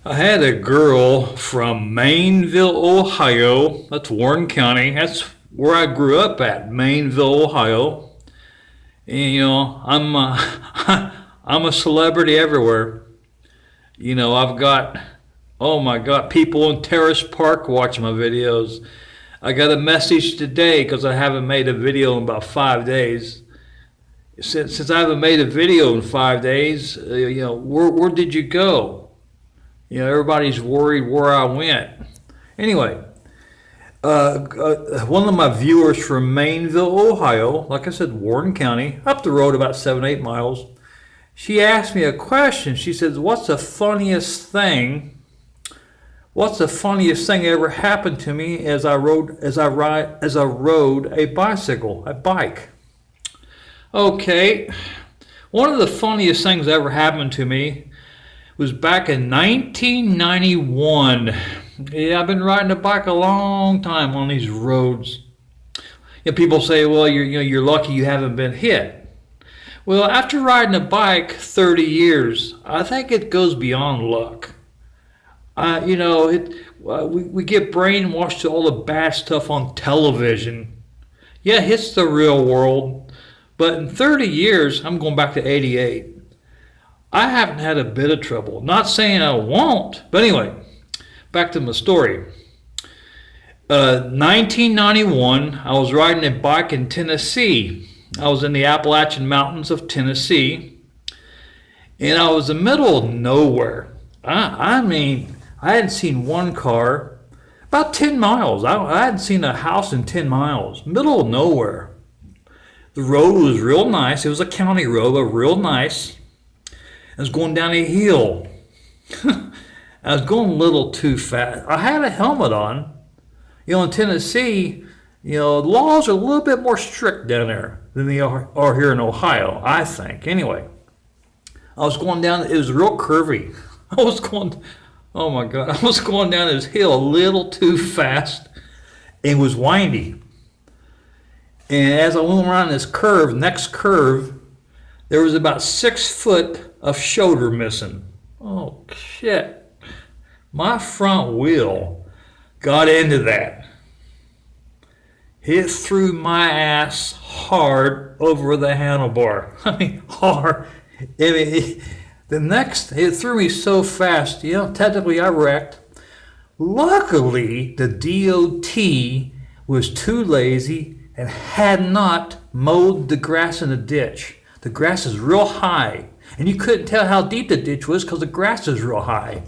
I had a girl from Maineville, Ohio. That's Warren County. That's where I grew up at, Maineville, Ohio. And I'm a celebrity everywhere. I've got, oh my God, people in Terrace Park watching my videos. I got a message today because I haven't made a video in about 5 days. Since I haven't made a video in 5 days, where did you go? Everybody's worried where I went. Anyway, one of my viewers from Maineville, Ohio, like I said, Warren County, up the road about 7, 8 miles, she asked me a question. She says, "What's the funniest thing? What's the funniest thing that ever happened to me as I rode a bike?" Okay, one of the funniest things that ever happened to me was back in 1991. Yeah, I've been riding a bike a long time on these roads. People say, "Well, you're lucky you haven't been hit." Well, after riding a bike 30 years, I think it goes beyond luck. We get brainwashed to all the bad stuff on television. Yeah, it hits the real world. But in 30 years, I'm going back to 88. I haven't had a bit of trouble. Not saying I won't, but anyway, back to my story. 1991, I was riding a bike in Tennessee. I was in the Appalachian Mountains of Tennessee, and I was in the middle of nowhere. I mean, I hadn't seen one car, about 10 miles. I hadn't seen a house in 10 miles, middle of nowhere. The road was real nice. It was a county road, but real nice. I was going down a hill. I was going a little too fast. I had a helmet on. In Tennessee, the laws are a little bit more strict down there than they are here in Ohio, I think. Anyway, I was going down, it was real curvy. Oh my God, I was going down this hill a little too fast. It was windy. And as I went around this curve, next curve, there was about 6 foot of shoulder missing. Oh shit. My front wheel got into that. It threw my ass hard over the handlebar. I mean, hard. It threw me so fast. Technically I wrecked. Luckily, the DOT was too lazy and had not mowed the grass in the ditch. The grass is real high, and you couldn't tell how deep the ditch was because the grass is real high.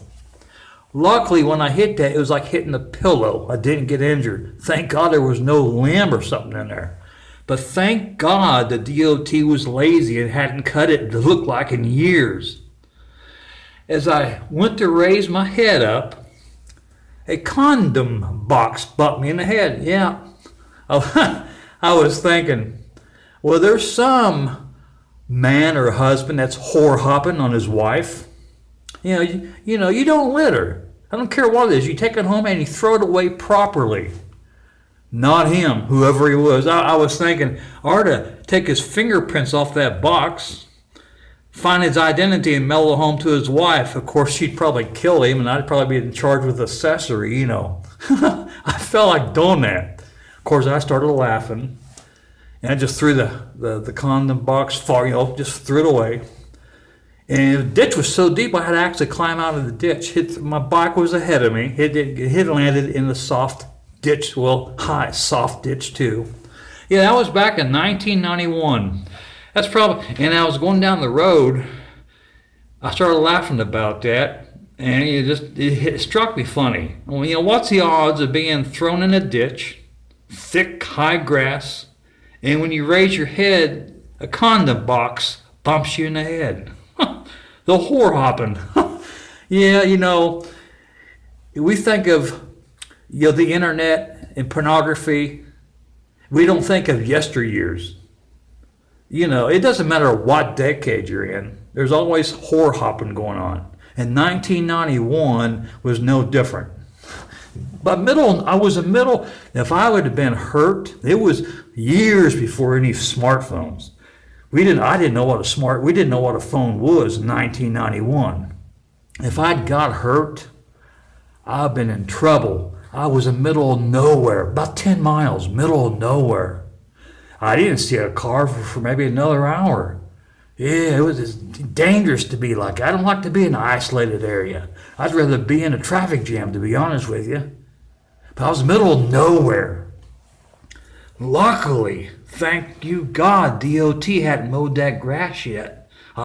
Luckily, when I hit that, it was like hitting a pillow. I didn't get injured. Thank God there was no limb or something in there. But thank God the DOT was lazy and hadn't cut it to look like in years. As I went to raise my head up, a condom box bumped me in the head. Yeah. I was thinking, well, there's some man or husband that's whore hopping on his wife. You don't litter. I don't care what it is. You take it home and you throw it away properly. Not him, whoever he was. I was thinking, I ought to take his fingerprints off that box, find his identity, and mail it home to his wife. Of course, she'd probably kill him, and I'd probably be in charge with accessory. I felt like doing that. Of course, I started laughing, and I just threw the condom box far, just threw it away. And the ditch was so deep, I had to actually climb out of the ditch. My bike was ahead of me. It landed in the soft ditch, high, soft ditch too. Yeah, that was back in 1991. That's probably, and I was going down the road. I started laughing about that, and it struck me funny. Well, what's the odds of being thrown in a ditch, thick, high grass, and when you raise your head, a condom box bumps you in the head? The whore hopping. Yeah, we think of the internet and pornography. We don't think of yesteryears. It doesn't matter what decade you're in. There's always whore hopping going on. And 1991 was no different. But I was a middle. If I would have been hurt, it was years before any smartphones. We didn't know what a phone was in 1991. If I'd got hurt, I'd been in trouble. I was in the middle of nowhere, about 10 miles, middle of nowhere. I didn't see a car for maybe another hour. Yeah, it was dangerous to be like that. I don't like to be in an isolated area. I'd rather be in a traffic jam, to be honest with you. But I was in the middle of nowhere. Luckily, thank you God, DOT hadn't mowed that grass yet.